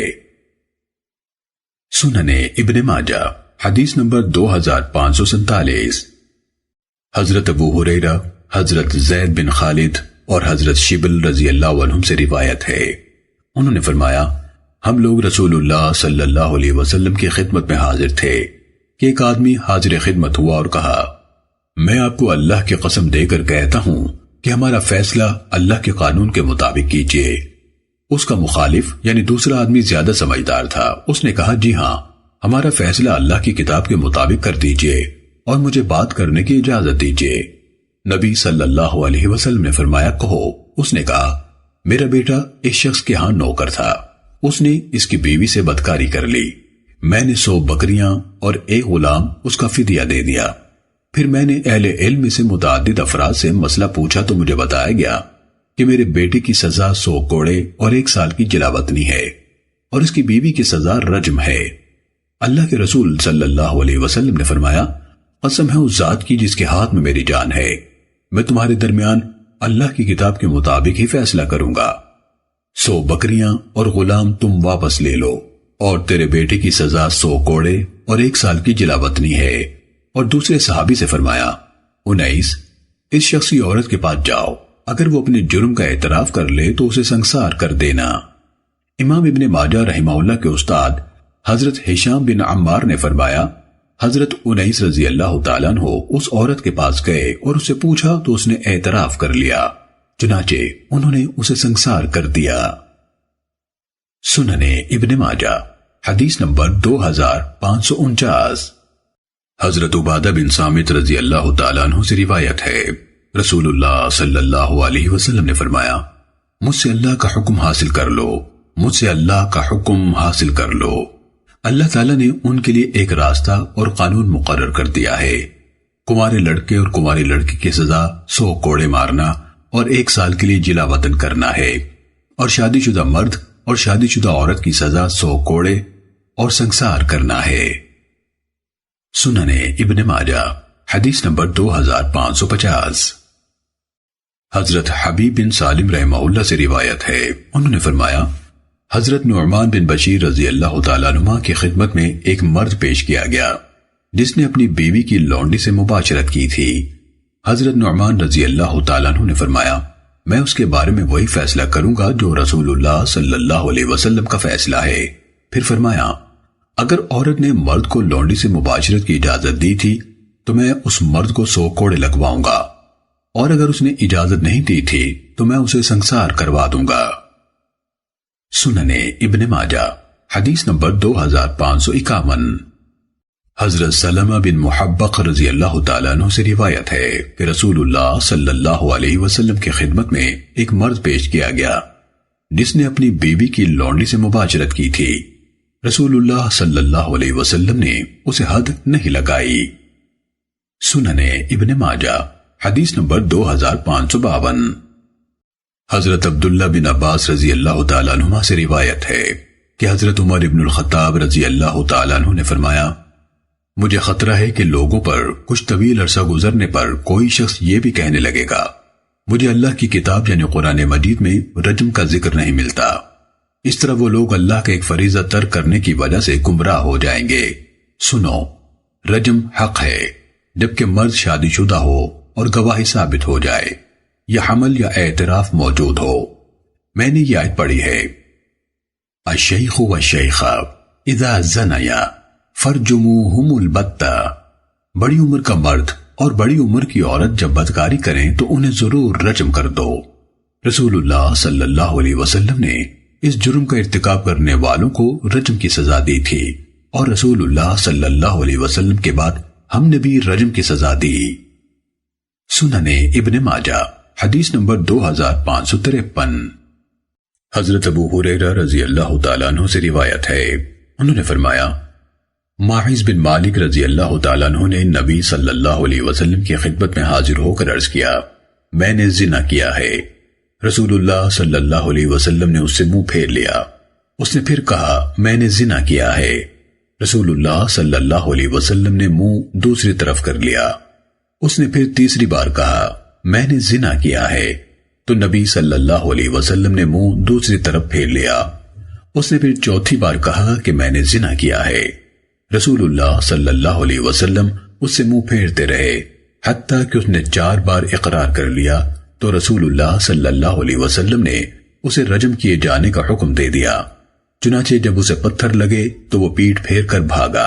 سننے ابن ماجہ حدیث نمبر 2547۔ حضرت ابو ہریرہ، حضرت زید بن خالد اور حضرت شبل رضی اللہ عنہم سے روایت ہے، انہوں نے فرمایا، ہم لوگ رسول اللہ صلی اللہ علیہ وسلم کی خدمت میں حاضر تھے کہ ایک آدمی حاضر خدمت ہوا اور کہا، میں آپ کو اللہ کی قسم دے کر کہتا ہوں کہ ہمارا فیصلہ اللہ کے قانون کے مطابق کیجیے۔ اس کا مخالف یعنی دوسرا آدمی زیادہ سمجھدار تھا، اس نے کہا، جی ہاں، ہمارا فیصلہ اللہ کی کتاب کے مطابق کر دیجیے اور مجھے بات کرنے کی اجازت دیجیے۔ نبی صلی اللہ علیہ وسلم نے فرمایا، کہو۔ اس نے کہا، میرا بیٹا اس شخص کے ہاں نوکر تھا، اس نے اس کی بیوی سے بدکاری کر لی، میں نے 100 بکریاں اور ایک غلام اس کا فدیہ دے دیا۔ پھر میں نے اہل علم سے متعدد افراد سے مسئلہ پوچھا تو مجھے بتایا گیا کہ میرے بیٹے کی سزا 100 کوڑے اور 1 سال کی جلاوطنی ہے، اور اس کی بیوی کی سزا رجم ہے۔ اللہ کے رسول صلی اللہ علیہ وسلم نے فرمایا، قسم ہے اس ذات کی جس کے ہاتھ میں میری جان ہے، میں تمہارے درمیان اللہ کی کتاب کے مطابق ہی فیصلہ کروں گا۔ 100 بکریاں اور غلام تم واپس لے لو، اور تیرے بیٹے کی سزا 100 کوڑے اور 1 سال کی جلاوطنی ہے۔ اور دوسرے صحابی سے فرمایا، 19 اس شخصی عورت کے پاس جاؤ، اگر وہ اپنے جرم کا اعتراف کر لے تو اسے سنگسار کر دینا۔ امام ابن ماجہ رحمہ اللہ کے استاد حضرت ہشام بن عمار نے فرمایا، حضرت 19 رضی اللہ تعالیٰ عنہ اس عورت کے پاس گئے اور اسے پوچھا تو اس نے اعتراف کر لیا، چنانچہ انہوں نے اسے سنگسار کر دیا۔ سننے ابن ماجہ حدیث نمبر 2549۔ حضرت عبادہ بن صامت رضی اللہ تعالیٰ عنہ سے روایت ہے، رسول اللہ صلی اللہ علیہ وسلم نے فرمایا، مجھ سے اللہ کا حکم حاصل کر لو، مجھ سے اللہ کا حکم حاصل کر لو۔ اللہ تعالیٰ نے ان کے لیے ایک راستہ اور قانون مقرر کر دیا ہے، کمارے لڑکے اور کماری لڑکی کی سزا 100 کوڑے مارنا اور 1 سال کے لیے جلا وطن کرنا ہے، اور شادی شدہ مرد اور شادی شدہ عورت کی سزا 100 کوڑے اور سنگسار کرنا ہے۔ سننے ابن ماجہ حدیث نمبر 2550۔ حضرت حبیب بن سالم رحمہ اللہ سے روایت ہے، انہوں نے فرمایا، حضرت نعمان بن بشیر رضی اللہ تعالیٰ عنہ کی خدمت میں ایک مرد پیش کیا گیا جس نے اپنی بیوی کی لونڈی سے مباشرت کی تھی۔ حضرت نعمان رضی اللہ تعالیٰ عنہ نے فرمایا، میں اس کے بارے میں وہی فیصلہ کروں گا جو رسول اللہ صلی اللہ علیہ وسلم کا فیصلہ ہے۔ پھر فرمایا، اگر عورت نے مرد کو لونڈی سے مباشرت کی اجازت دی تھی تو میں اس مرد کو 100 کوڑے لگواؤں گا، اور اگر اس نے اجازت نہیں دی تھی تو میں اسے سنگسار کروا دوں گا۔ سننے ابن ماجہ حدیث نمبر 2551۔ حضرت سلمہ بن محبق رضی اللہ تعالیٰ عنہ سے روایت ہے کہ رسول اللہ صلی اللہ علیہ وسلم کی خدمت میں ایک مرد پیش کیا گیا جس نے اپنی بیوی کی لونڈی سے مباشرت کی تھی۔ رسول اللہ صلی اللہ علیہ وسلم نے اسے حد نہیں لگائی۔ سننے ابن ماجہ حدیث نمبر 2552۔ حضرت عبداللہ بن عباس رضی اللہ تعالیٰ عنہما سے روایت ہے کہ حضرت عمر بن الخطاب رضی اللہ تعالیٰ عنہ نے فرمایا، مجھے خطرہ ہے کہ لوگوں پر کچھ طویل عرصہ گزرنے پر کوئی شخص یہ بھی کہنے لگے گا، مجھے اللہ کی کتاب یعنی قرآن مجید میں رجم کا ذکر نہیں ملتا۔ اس طرح وہ لوگ اللہ کا ایک فریضہ ترک کرنے کی وجہ سے گمراہ ہو جائیں گے۔ سنو، رجم حق ہے جبکہ مرد شادی شدہ ہو اور گواہی ثابت ہو جائے یا حمل یا اعتراف موجود ہو۔ میں نے یہ آیت پڑھی ہے، الشیخ والشیخہ اذا زنیا فرجموہم البتہ، بڑی عمر کا مرد اور بڑی عمر کی عورت جب بدکاری کریں تو انہیں ضرور رجم کر دو۔ رسول اللہ صلی اللہ علیہ وسلم نے اس جرم کا ارتکاب کرنے والوں کو رجم کی سزا دی تھی، اور رسول اللہ صلی اللہ علیہ وسلم کے بعد ہم نے بھی رجم کی سزا دی۔ سنن ابن ماجہ حدیث نمبر 2553۔ حضرت ابو ہریرہ رضی اللہ تعالیٰ عنہ سے روایت ہے، انہوں نے فرمایا، ماعز بن مالک رضی اللہ تعالیٰ عنہ نے نبی صلی اللہ علیہ وسلم کی خدمت میں حاضر ہو کر عرض کیا، میں نے زنا کیا ہے۔ رسول اللہ صلی اللہ علیہ وسلم نے اس سے منہ پھیر لیا۔ اس نے پھر کہا، میں نے زنا کیا ہے۔ رسول اللہ صلی اللہ علیہ وسلم نے منہ دوسری طرف کر لیا۔ اس نے پھر تیسری بار کہا، میں نے زنا کیا ہے، تو نبی صلی اللہ علیہ وسلم نے منہ دوسری طرف پھیر لیا۔ اس نے پھر چوتھی بار کہا کہ میں نے زنا کیا ہے۔ رسول اللہ صلی اللہ علیہ وسلم اس سے منہ پھیرتے رہے حتیٰ کہ اس نے 4 بار اقرار کر لیا، تو رسول اللہ صلی اللہ علیہ وسلم نے اسے رجم کیے جانے کا حکم دے دیا۔ چنانچہ جب اسے پتھر لگے تو وہ پیٹ پھیر کر بھاگا۔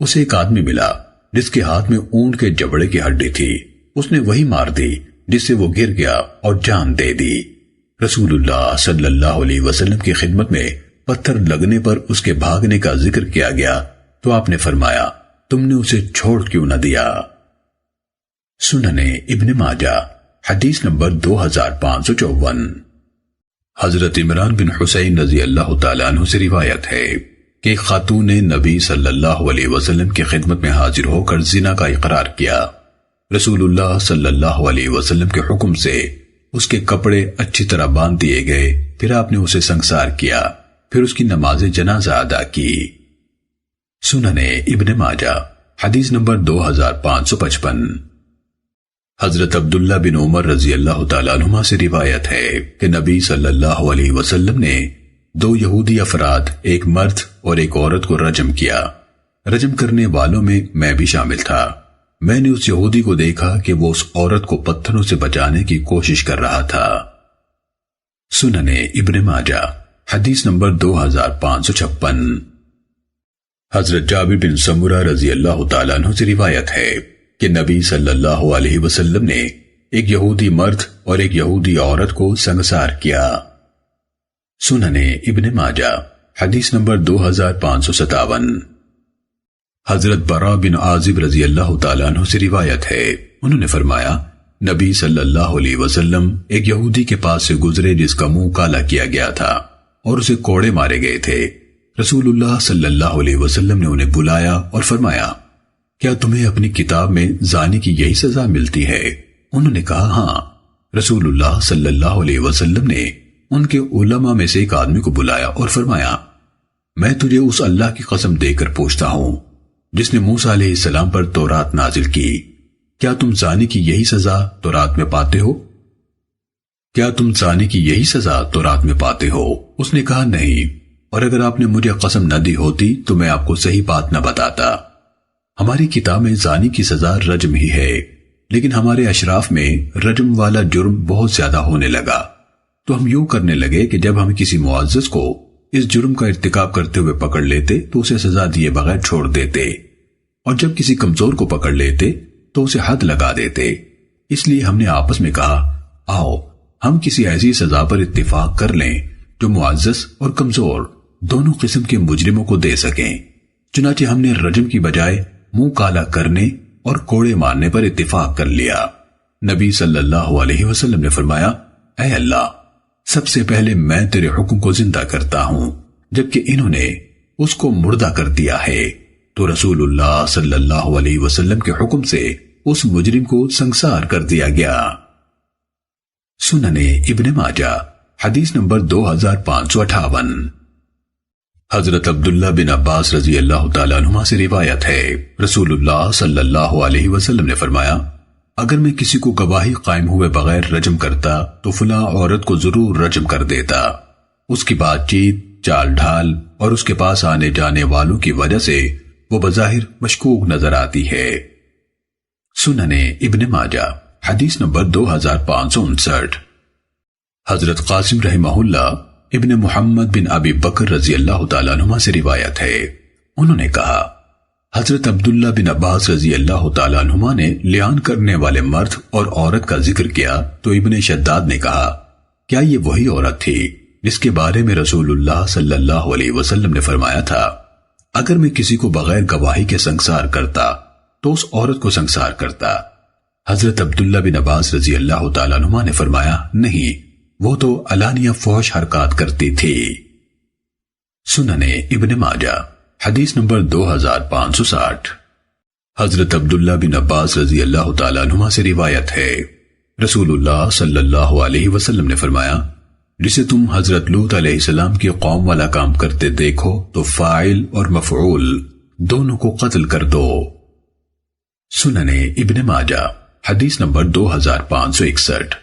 اسے ایک آدمی ملا جس کے ہاتھ میں اونٹ کے جبڑے کی ہڈی تھی، اس نے وہی مار دی جس سے وہ گر گیا اور جان دے دی۔ رسول اللہ صلی اللہ علیہ وسلم کی خدمت میں پتھر لگنے پر اس کے بھاگنے کا ذکر کیا گیا تو آپ نے فرمایا، تم نے اسے چھوڑ کیوں نہ دیا؟ سنن ابن ماجہ حدیث نمبر 2554۔ حضرت عمران بن حسین رضی اللہ تعالیٰ عنہ سے روایت ہے کہ ایک خاتون نے نبی صلی اللہ علیہ وسلم کی خدمت میں حاضر ہو کر زنا کا اقرار کیا۔ رسول اللہ صلی اللہ علیہ وسلم کے حکم سے اس کے کپڑے اچھی طرح باندھ دیے گئے، پھر آپ نے اسے سنگسار کیا، پھر اس کی نماز جنازہ ادا کی۔ سنن ابن ماجہ حدیث نمبر 2555۔ حضرت عبداللہ بن عمر رضی اللہ تعالیٰ عنہما سے روایت ہے کہ نبی صلی اللہ علیہ وسلم نے 2 یہودی افراد، ایک مرد اور ایک عورت کو رجم کیا۔ رجم کرنے والوں میں میں بھی شامل تھا۔ میں نے اس یہودی کو دیکھا کہ وہ اس عورت کو پتھروں سے بچانے کی کوشش کر رہا تھا۔ سنن ابن ماجہ حدیث نمبر 2556۔ حضرت جابر بن سمرہ رضی اللہ تعالیٰ عنہ سے روایت ہے کہ نبی صلی اللہ علیہ وسلم نے ایک یہودی مرد اور ایک یہودی عورت کو سنگسار کیا۔ سنن ابن ماجہ حدیث نمبر 2557۔ حضرت براء بن عازب رضی اللہ تعالیٰ عنہ سے روایت ہے، انہوں نے فرمایا، نبی صلی اللہ علیہ وسلم ایک یہودی کے پاس سے گزرے جس کا منہ کالا کیا گیا تھا اور اسے کوڑے مارے گئے تھے۔ رسول اللہ صلی اللہ علیہ وسلم نے انہیں بلایا اور فرمایا، کیا تمہیں اپنی کتاب میں زانی کی یہی سزا ملتی ہے؟ انہوں نے کہا، ہاں۔ رسول اللہ صلی اللہ علیہ وسلم نے ان کے علماء میں سے ایک آدمی کو بلایا اور فرمایا، میں تجھے اس اللہ کی قسم دے کر پوچھتا ہوں جس نے موسیٰ علیہ السلام پر تورات نازل کی، کیا تم زانی کی یہی سزا تورات میں پاتے ہو؟ کیا تم زانی کی یہی سزا تورات میں پاتے ہو؟ اس نے کہا، نہیں، اور اگر آپ نے مجھے قسم نہ دی ہوتی تو میں آپ کو صحیح بات نہ بتاتا۔ ہماری کتاب میں زانی کی سزا رجم ہی ہے، لیکن ہمارے اشراف میں رجم والا جرم بہت زیادہ ہونے لگا، تو ہم یوں کرنے لگے کہ جب ہم کسی معزز کو اس جرم کا ارتکاب کرتے ہوئے پکڑ لیتے تو اسے سزا دیے بغیر چھوڑ دیتے، اور جب کسی کمزور کو پکڑ لیتے تو اسے حد لگا دیتے۔ اس لیے ہم نے آپس میں کہا، آؤ ہم کسی ایسی سزا پر اتفاق کر لیں جو معزز اور کمزور دونوں قسم کے مجرموں کو دے سکیں۔ چنانچہ ہم نے رجم کی بجائے منہ کالا کرنے اور کوڑے مارنے پر اتفاق کر لیا۔ نبی صلی اللہ علیہ وسلم نے فرمایا، اے اللہ، سب سے پہلے میں تیرے حکم کو زندہ کرتا ہوں، جبکہ انہوں نے اس کو مردہ کر دیا ہے۔ تو رسول اللہ صلی اللہ علیہ وسلم کے حکم سے اس مجرم کو سنگسار کر دیا گیا۔ سنن ابن ماجہ حدیث نمبر 2558۔ حضرت عبداللہ بن عباس رضی اللہ تعالیٰ عنہما سے روایت ہے، رسول اللہ صلی اللہ علیہ وسلم نے فرمایا، اگر میں کسی کو گواہی قائم ہوئے بغیر رجم کرتا تو فلاں عورت کو ضرور رجم کر دیتا۔ اس کی بات چیت، چال ڈھال اور اس کے پاس آنے جانے والوں کی وجہ سے وہ بظاہر مشکوک نظر آتی ہے۔ سنن ابن ماجہ حدیث نمبر 2559۔ حضرت قاسم رحمہ اللہ ابن محمد بن ابی بکر رضی اللہ تعالیٰ عنہما سے روایت ہے، انہوں نے کہا حضرت عبداللہ بن عباس رضی اللہ تعالیٰ عنہما نے لیان کرنے والے مرد اور عورت کا ذکر کیا تو ابن شداد نے کہا کیا یہ وہی عورت تھی جس کے بارے میں رسول اللہ صلی اللہ علیہ وسلم نے فرمایا تھا اگر میں کسی کو بغیر گواہی کے سنگسار کرتا تو اس عورت کو سنگسار کرتا؟ حضرت عبداللہ بن عباس رضی اللہ تعالیٰ عنہما نے فرمایا نہیں، وہ تو علانیہ فحش حرکات کرتی تھی۔ سنن ابن ماجہ حدیث نمبر 2560۔ حضرت عبداللہ بن عباس رضی اللہ تعالیٰ عنہما سے روایت ہے، رسول اللہ صلی اللہ علیہ وسلم نے فرمایا جسے تم حضرت لوط علیہ السلام کی قوم والا کام کرتے دیکھو تو فاعل اور مفعول دونوں کو قتل کر دو۔ سنن ابن ماجہ حدیث نمبر 2561۔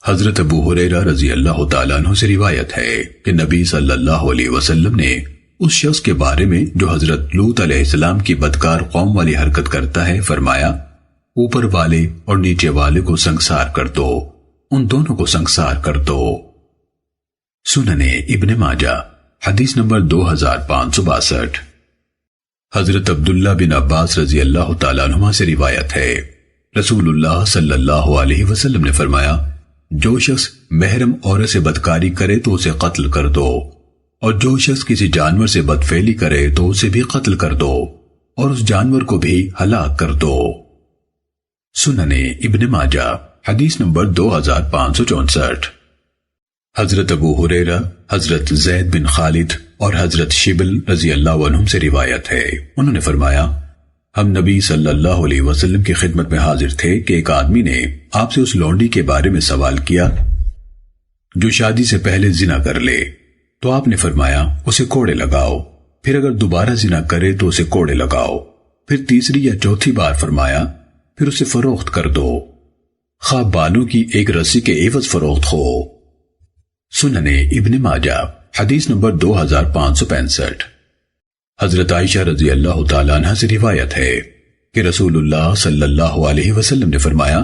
حضرت ابو ہریرہ رضی اللہ تعالیٰ عنہ سے روایت ہے کہ نبی صلی اللہ علیہ وسلم نے اس شخص کے بارے میں جو حضرت لوط علیہ السلام کی بدکار قوم والی حرکت کرتا ہے فرمایا اوپر والے اور نیچے والے کو سنگسار کر دو، ان دونوں کو سنگسار کر دو۔ سنن ابن ماجہ حدیث نمبر 2562۔ حضرت عبداللہ بن عباس رضی اللہ تعالیٰ عنہما سے روایت ہے، رسول اللہ صلی اللہ علیہ وسلم نے فرمایا جو شخص محرم عورت سے بدکاری کرے تو اسے قتل کر دو، اور جو شخص کسی جانور سے بدفعلی کرے تو اسے بھی قتل کر دو اور اس جانور کو بھی ہلاک کر دو۔ سنن ابن ماجہ حدیث نمبر 2564۔ حضرت ابو ہریرہ، حضرت زید بن خالد اور حضرت شبل رضی اللہ عنہم سے روایت ہے، انہوں نے فرمایا ہم نبی صلی اللہ علیہ وسلم کی خدمت میں حاضر تھے کہ ایک آدمی نے آپ سے اس لونڈی کے بارے میں سوال کیا جو شادی سے پہلے زنا کر لے، تو آپ نے فرمایا اسے کوڑے لگاؤ، پھر اگر دوبارہ زنا کرے تو اسے کوڑے لگاؤ، پھر تیسری یا چوتھی بار فرمایا پھر اسے فروخت کر دو، خواہ بالوں کی ایک رسی کے عوض فروخت ہو۔ سنن ابن ماجہ حدیث نمبر 2565۔ حضرت عائشہ رضی اللہ تعالیٰ عنہ سے روایت ہے کہ رسول اللہ صلی اللہ علیہ وسلم نے فرمایا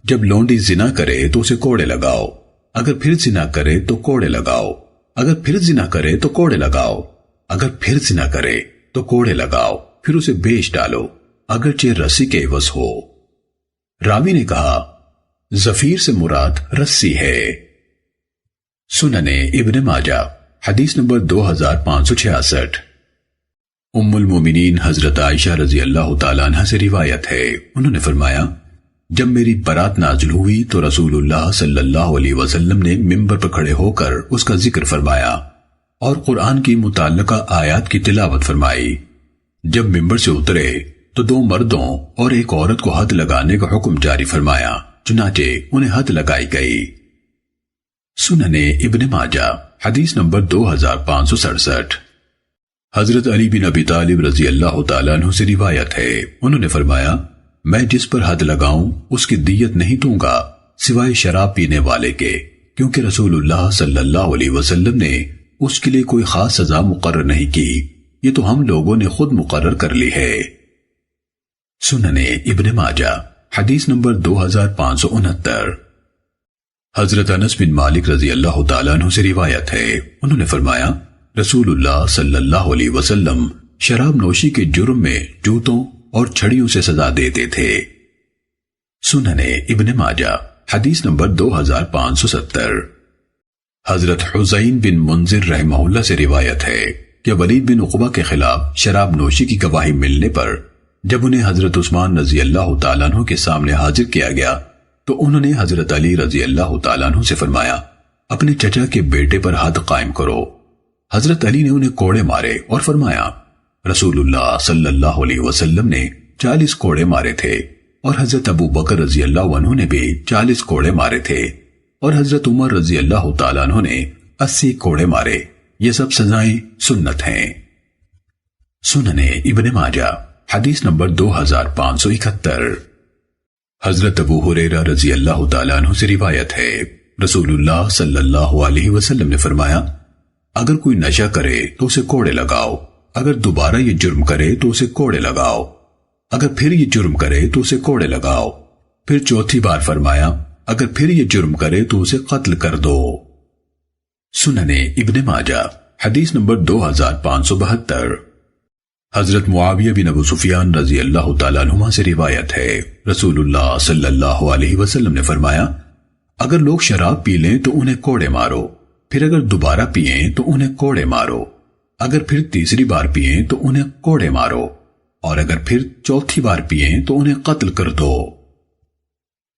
جب لونڈی زنا کرے تو اسے کوڑے لگاؤ، اگر پھر زنا کرے تو کوڑے لگاؤ، اگر پھر زنا کرے تو کوڑے لگاؤ، اگر پھر زنا کرے تو کوڑے لگاؤ، پھر اسے بیچ ڈالو اگرچہ رسی کے عوض ہو۔ راوی نے کہا زفیر سے مراد رسی ہے۔ سنن ابن ماجہ حدیث نمبر 2566۔ ام المومنین حضرت عائشہ رضی اللہ تعالیٰ عنہ سے روایت ہے، انہوں نے فرمایا جب میری برات نازل ہوئی تو رسول اللہ صلی اللہ علیہ وسلم نے ممبر پر کھڑے ہو کر اس کا ذکر فرمایا اور قرآن کی متعلقہ آیات کی تلاوت فرمائی۔ جب ممبر سے اترے تو 2 مردوں اور ایک عورت کو حد لگانے کا حکم جاری فرمایا، چنانچہ انہیں حد لگائی گئی۔ سنن ابن ماجہ حدیث نمبر 2567۔ حضرت علی بن ابی طالب رضی اللہ تعالیٰ عنہ سے روایت ہے، انہوں نے فرمایا میں جس پر حد لگاؤں اس کی دیت نہیں دوں گا سوائے شراب پینے والے کے، کیونکہ رسول اللہ صلی اللہ علیہ وسلم نے اس کے لیے کوئی خاص سزا مقرر نہیں کی، یہ تو ہم لوگوں نے خود مقرر کر لی ہے۔ سنن ابن ماجہ حدیث نمبر 2569۔ حضرت انس بن مالک رضی اللہ تعالیٰ عنہ سے روایت ہے، انہوں نے فرمایا رسول اللہ صلی اللہ علیہ وسلم شراب نوشی کے جرم میں جوتوں اور چھڑیوں سے سزا دیتے تھے۔ سنن ابن ماجہ حدیث نمبر 2570۔ حضرت حسین بن منذر رحمہ اللہ سے روایت ہے کہ ولید بن عقبہ کے خلاف شراب نوشی کی گواہی ملنے پر جب انہیں حضرت عثمان رضی اللہ تعالیٰ عنہ کے سامنے حاضر کیا گیا تو انہوں نے حضرت علی رضی اللہ تعالیٰ عنہ سے فرمایا اپنے چچا کے بیٹے پر حد قائم کرو۔ حضرت علی نے انہیں کوڑے مارے اور فرمایا رسول اللہ صلی اللہ علیہ وسلم نے 40 کوڑے مارے تھے، اور حضرت ابو بکر رضی اللہ عنہ نے بھی 40 کوڑے مارے تھے، اور حضرت عمر رضی اللہ تعالیٰ عنہ نے 80 کوڑے مارے، یہ سب سزائیں سنت ہیں۔ سنن ابن ماجہ حدیث نمبر 2571۔ حضرت ابو ہریرہ رضی اللہ تعالیٰ عنہ سے روایت ہے، رسول اللہ صلی اللہ علیہ وسلم نے فرمایا اگر کوئی نشہ کرے تو اسے کوڑے لگاؤ، اگر دوبارہ یہ جرم کرے تو اسے کوڑے لگاؤ، اگر پھر یہ جرم کرے تو اسے کوڑے لگاؤ۔ پھر چوتھی بار فرمایا اگر پھر یہ جرم کرے تو اسے قتل کر دو۔ سنن ابن ماجہ حدیث نمبر 2572۔ حضرت معاویہ بن ابو سفیان رضی اللہ تعالیٰ عنہما سے روایت ہے، رسول اللہ صلی اللہ علیہ وسلم نے فرمایا اگر لوگ شراب پی لیں تو انہیں کوڑے مارو، پھر اگر دوبارہ پیئیں تو انہیں کوڑے مارو، اگر پھر تیسری بار پیئیں تو انہیں کوڑے مارو، اور اگر پھر چوتھی بار پیئیں تو انہیں قتل کر دو۔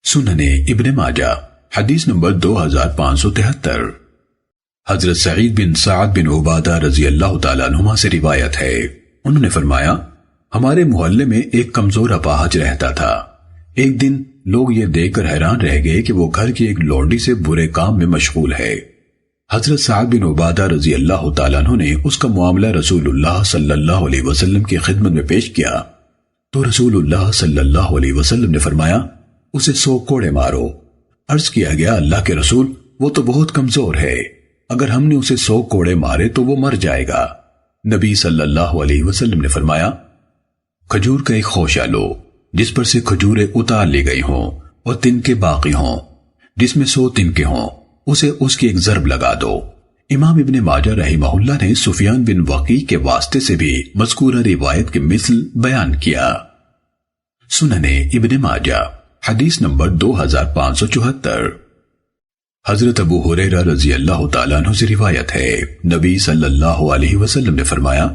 سنن ابن ماجہ حدیث نمبر 2573۔ حضرت سعید بن سعد بن عبادہ رضی اللہ تعالیٰ عنہما سے روایت ہے، انہوں نے فرمایا ہمارے محلے میں ایک کمزور اپاہج رہتا تھا۔ ایک دن لوگ یہ دیکھ کر حیران رہ گئے کہ وہ گھر کی ایک لونڈی سے برے کام میں مشغول ہے۔ حضرت سعد بن عبادہ رضی اللہ تعالیٰ عنہ نے اس کا معاملہ رسول اللہ صلی اللہ علیہ وسلم کی خدمت میں پیش کیا تو رسول اللہ صلی اللہ علیہ وسلم نے فرمایا اسے 100 کوڑے مارو۔ عرض کیا گیا اللہ کے رسول وہ تو بہت کمزور ہے، اگر ہم نے اسے 100 کوڑے مارے تو وہ مر جائے گا۔ نبی صلی اللہ علیہ وسلم نے فرمایا کھجور کا ایک خوشہ لو جس پر سے کھجوریں اتار لی گئی ہوں اور تنکے باقی ہوں، جس میں 100 تنکے ہوں، اسے اس کی ایک ضرب لگا دو۔ امام ابن ماجہ رحمہ اللہ نے سفیان بن وقیع کے واسطے سے بھی مذکورہ روایت کے مثل بیان کیا۔ سنن ابن ماجہ حدیث نمبر 2574۔ حضرت ابو ہریرہ رضی اللہ تعالیٰ عنہ سے روایت ہے، نبی صلی اللہ علیہ وسلم نے فرمایا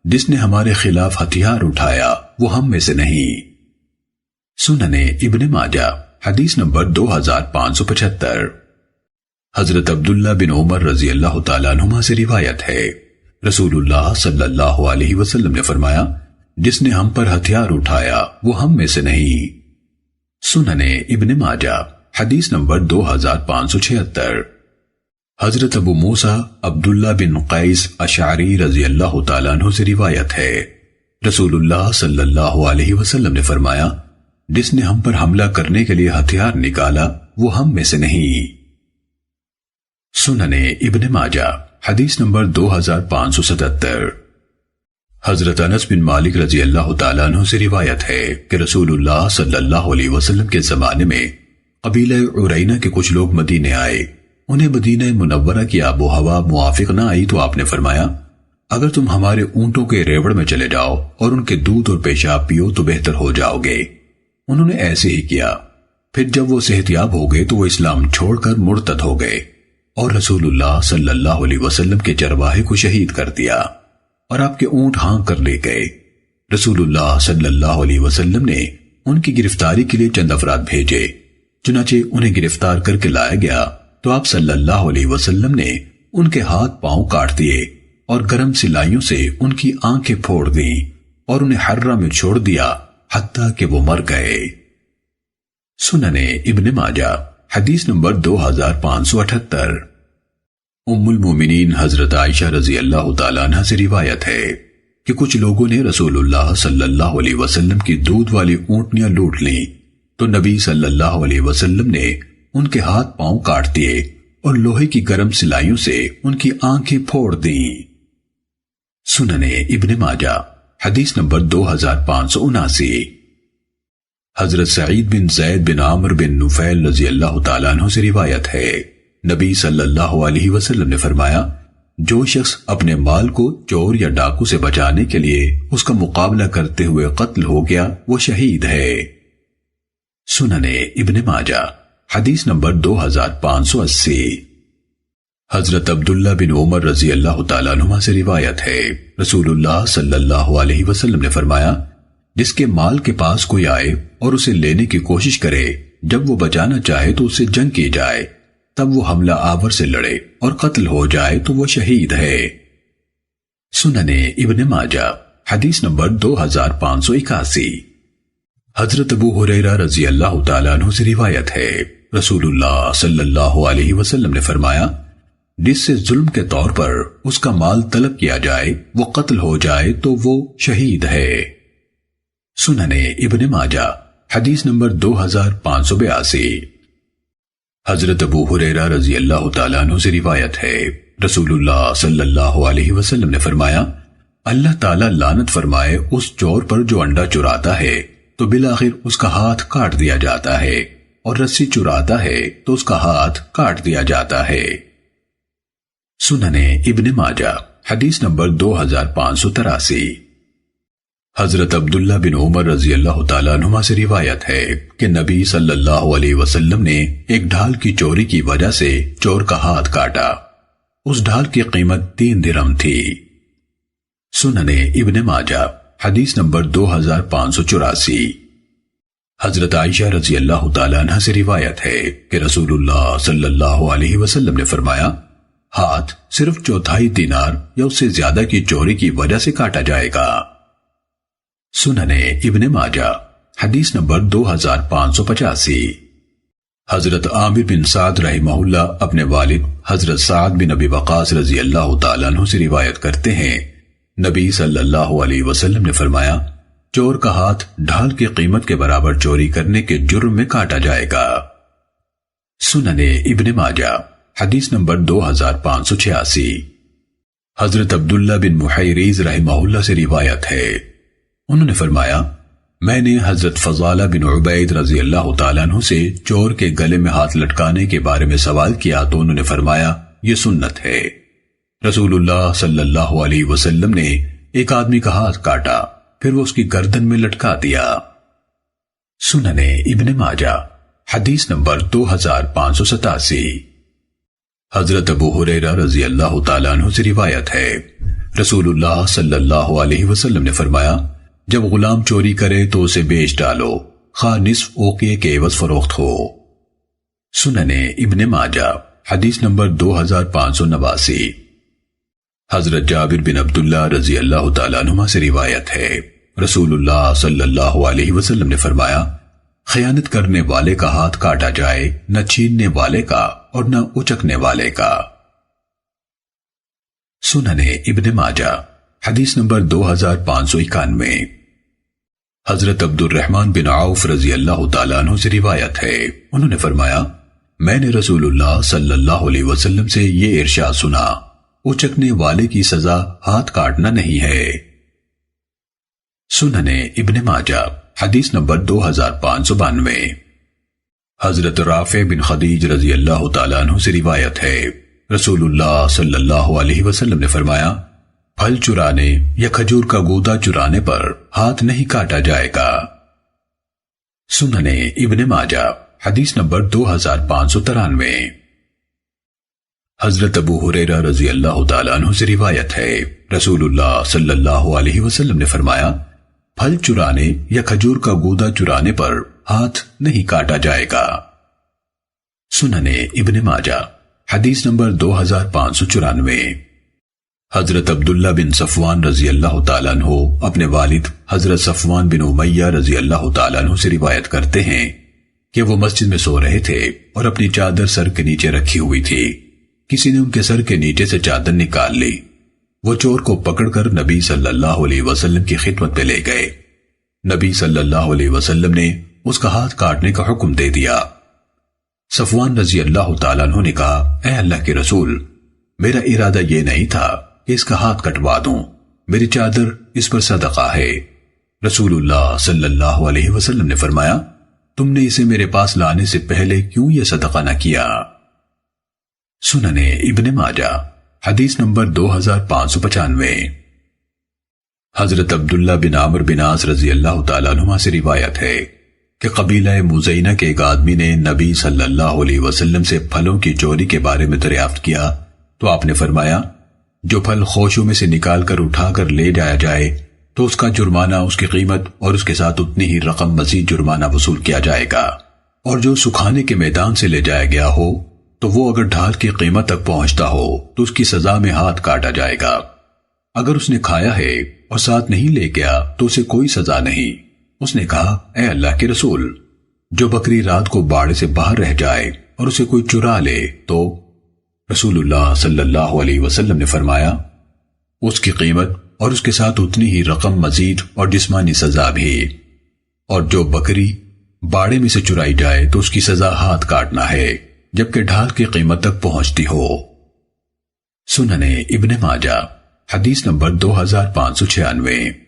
جس نے ہمارے خلاف ہتھیار اٹھایا وہ ہم میں سے نہیں۔ سنن ابن ماجہ حدیث نمبر 2575۔ حضرت عبداللہ بن عمر رضی اللہ تعالیٰ عنہما سے روایت ہے، رسول اللہ صلی اللہ علیہ وسلم نے فرمایا جس نے ہم پر ہتھیار اٹھایا وہ ہم میں سے نہیں۔ سنن ابن ماجہ حدیث نمبر 2576۔ حضرت ابو موسیٰ عبداللہ بن قیس اشعری رضی اللہ تعالیٰ عنہ سے روایت ہے، رسول اللہ صلی اللہ علیہ وسلم نے فرمایا جس نے ہم پر حملہ کرنے کے لیے ہتھیار نکالا وہ ہم میں سے نہیں۔ سنن ابن ماجہ حدیث نمبر 2577۔ حضرت انس بن مالک رضی اللہ تعالیٰ عنہ سے روایت ہے کہ رسول اللہ صلی اللہ علیہ وسلم کے زمانے میں قبیلہ عرینہ کے کچھ لوگ مدینے آئے، انہیں مدینہ منورہ کی آب و ہوا موافق نہ آئی تو آپ نے فرمایا اگر تم ہمارے اونٹوں کے ریوڑ میں چلے جاؤ اور ان کے دودھ اور پیشاب پیو تو بہتر ہو جاؤ گے۔ انہوں نے ایسے ہی کیا، پھر جب وہ صحتیاب ہو گئے تو وہ اسلام چھوڑ کر مرتد ہو گئے اور رسول اللہ صلی اللہ علیہ وسلم کے چرواہے کو شہید کر دیا اور آپ کے اونٹ ہانک کر لے گئے۔ رسول اللہ صلی اللہ علیہ وسلم نے ان کی گرفتاری کے لیے چند افراد بھیجے، چنانچہ انہیں گرفتار کر کے لایا گیا تو آپ صلی اللہ علیہ وسلم نے ان کے ہاتھ پاؤں کاٹ دیے اور گرم سلائیوں سے ان کی آنکھیں پھوڑ دیں اور انہیں حرہ میں چھوڑ دیا حتیٰ کہ وہ مر گئے۔ سنن ابن ماجہ حدیث نمبر 2578۔ ام المومنین حضرت عائشہ رضی اللہ تعالیٰ عنہ سے روایت ہے کہ کچھ لوگوں نے رسول اللہ صلی اللہ علیہ وسلم کی دودھ والی اونٹنیاں لوٹ لیں تو نبی صلی اللہ علیہ وسلم نے ان کے ہاتھ پاؤں کاٹ دیے اور لوہے کی گرم سلائیوں سے ان کی آنکھیں پھوڑ دیں۔ سنن ابن ماجہ حدیث نمبر 2579۔ حضرت سعید بن زید بن عامر بن نفیل رضی اللہ تعالیٰ عنہ سے روایت ہے، نبی صلی اللہ علیہ وسلم نے فرمایا جو شخص اپنے مال کو چور یا ڈاکو سے بچانے کے لیے اس کا مقابلہ کرتے ہوئے قتل ہو گیا وہ شہید ہے۔ سنن ابن ماجہ حدیث نمبر 2580۔ حضرت عبداللہ بن عمر رضی اللہ تعالیٰ عنہما سے روایت ہے، رسول اللہ صلی اللہ علیہ وسلم نے فرمایا جس کے مال کے پاس کوئی آئے اور اسے لینے کی کوشش کرے، جب وہ بچانا چاہے تو اسے جنگ کی جائے، تب وہ حملہ آور سے لڑے اور قتل ہو جائے تو وہ شہید ہے۔ سنن ابن ماجہ حدیث نمبر 2581۔ حضرت ابو ہریرہ رضی اللہ تعالیٰ عنہ سے روایت ہے، رسول اللہ صلی اللہ علیہ وسلم نے فرمایا جس سے ظلم کے طور پر اس کا مال طلب کیا جائے وہ قتل ہو جائے تو وہ شہید ہے۔ سنن ابن ماجہ حدیث نمبر 2582۔ حضرت ابو ہریرہ رضی اللہ تعالیٰ عنہ سے روایت ہے، رسول اللہ صلی اللہ علیہ وسلم نے فرمایا اللہ تعالیٰ لعنت فرمائے اس چور پر جو انڈا چراتا ہے تو بالآخر اس کا ہاتھ کاٹ دیا جاتا ہے، اور رسی چراتا ہے تو اس کا ہاتھ کاٹ دیا جاتا ہے۔ سننے ابن ماجہ حدیث نمبر 2583۔ حضرت عبداللہ بن عمر رضی اللہ تعالیٰ عنہما سے روایت ہے کہ نبی صلی اللہ علیہ وسلم نے ایک ڈھال کی چوری کی وجہ سے چور کا ہاتھ کاٹا۔ اس ڈھال کی قیمت 3 درہم تھی۔ سننے ابن ماجہ حدیث نمبر 2584۔ حضرت عائشہ رضی اللہ تعالیٰ عنہ سے روایت ہے کہ رسول اللہ صلی اللہ علیہ وسلم نے فرمایا، ہاتھ صرف 1/4 دینار یا اس سے زیادہ کی چوری کی وجہ سے کاٹا جائے گا۔ سننے ابن ماجہ حدیث نمبر 2585۔ حضرت عامر بن سعد رحمہ اللہ اپنے والد حضرت سعد بن ابی وقاص رضی اللہ تعالیٰ عنہ سے روایت کرتے ہیں، نبی صلی اللہ علیہ وسلم نے فرمایا، چور کا ہاتھ ڈھال کی قیمت کے برابر چوری کرنے کے جرم میں کاٹا جائے گا۔ سننے ابن ماجہ حدیث نمبر 2586۔ حضرت عبداللہ بن محیریز رحمہ اللہ سے روایت ہے، انہوں نے فرمایا، میں نے حضرت فضالہ بن عبید رضی اللہ تعالیٰ عنہ سے چور کے گلے میں ہاتھ لٹکانے کے بارے میں سوال کیا تو انہوں نے فرمایا، یہ سنت ہے۔ رسول اللہ صلی اللہ علیہ وسلم نے ایک آدمی کا ہاتھ کاٹا، پھر وہ اس کی گردن میں لٹکا دیا۔ سننے ابن ماجہ حدیث نمبر 2587۔ حضرت ابو ہریرہ رضی اللہ تعالیٰ عنہ سے روایت ہے، رسول اللہ صلی اللہ علیہ وسلم نے فرمایا، جب غلام چوری کرے تو اسے بیچ ڈالو، خواہ نصف اوقیے کے عوض فروخت ہو۔ سننے ابن ماجہ حدیث نمبر 2589۔ حضرت جابر بن عبداللہ رضی اللہ تعالیٰ عنہما سے روایت ہے، رسول اللہ صلی اللہ علیہ وسلم نے فرمایا، خیانت کرنے والے کا ہاتھ کاٹا جائے، نہ چھیننے والے کا اور نہ اچکنے والے کا۔ سننے ابن ماجہ حدیث نمبر 2591۔ حضرت عبد الرحمن بن عوف رضی اللہ تعالیٰ عنہ سے روایت ہے، انہوں نے فرمایا، میں نے رسول اللہ صلی اللہ علیہ وسلم سے یہ ارشاد سنا، اچکنے والے کی سزا ہاتھ کاٹنا نہیں ہے۔ سننے ابن ماجہ حدیث نمبر 2592۔ حضرت رافع بن خدیج رضی اللہ تعالیٰ عنہ سے روایت ہے، رسول اللہ صلی اللہ علیہ وسلم نے فرمایا، پھل چرانے یا کھجور کا گودا چرانے پر ہاتھ نہیں کاٹا جائے گا۔ سننے ابن ماجہ حدیث نمبر 2593۔ حضرت ابو ہریرہ رضی اللہ تعالیٰ عنہ سے روایت ہے، رسول اللہ صلی اللہ علیہ وسلم نے فرمایا، پھل چرانے یا کھجور کا گودا چرانے پر ہاتھ نہیں کاٹا جائے گا۔ سننے ابن ماجہ حدیث نمبر 2594۔ حضرت عبداللہ بن صفوان رضی اللہ تعالیٰ عنہ اپنے والد حضرت صفوان بن امیہ رضی اللہ تعالیٰ عنہ سے روایت کرتے ہیں کہ وہ مسجد میں سو رہے تھے اور اپنی چادر سر کے نیچے رکھی ہوئی تھی۔ کسی نے ان کے سر کے نیچے سے چادر نکال لی۔ وہ چور کو پکڑ کر نبی صلی اللہ علیہ وسلم کی خدمت پہ لے گئے۔ نبی صلی اللہ علیہ وسلم نے اس کا ہاتھ کاٹنے کا حکم دے دیا۔ صفوان رضی اللہ تعالیٰ عنہ نے کہا، اے اللہ کے رسول، میرا ارادہ یہ نہیں تھا کہ اس کا ہاتھ کٹوا دوں، میری چادر اس پر صدقہ ہے۔ رسول اللہ صلی اللہ علیہ وسلم نے فرمایا، تم نے اسے میرے پاس لانے سے پہلے کیوں یہ صدقہ نہ کیا؟ سننے ابن ماجہ حدیث نمبر 2595۔ حضرت عبداللہ بن عمر بن عاص رضی اللہ تعالیٰ عنہما سے روایت ہے کہ قبیلہ مزینہ کے ایک آدمی نے نبی صلی اللہ علیہ وسلم سے پھلوں کی چوری کے بارے میں دریافت کیا تو آپ نے فرمایا، جو پھل خوشوں میں سے نکال کر اٹھا کر لے جایا جائے تو اس کا جرمانہ اس کی قیمت اور اس کے ساتھ اتنی ہی رقم مزید جرمانہ وصول کیا جائے گا، اور جو سکھانے کے میدان سے لے جایا گیا ہو تو وہ اگر ڈھال کی قیمت تک پہنچتا ہو تو اس کی سزا میں ہاتھ کاٹا جائے گا۔ اگر اس نے کھایا ہے اور ساتھ نہیں لے گیا تو اسے کوئی سزا نہیں۔ اس نے کہا، اے اللہ کے رسول، جو بکری رات کو باڑے سے باہر رہ جائے اور اسے کوئی چرا لے تو؟ رسول اللہ صلی اللہ علیہ وسلم نے فرمایا، اس کی قیمت اور اس کے ساتھ اتنی ہی رقم مزید اور جسمانی سزا بھی، اور جو بکری باڑے میں سے چرائی جائے تو اس کی سزا ہاتھ کاٹنا ہے جبکہ ڈھال کی قیمت تک پہنچتی ہو۔ سننے ابن ماجہ حدیث نمبر 2596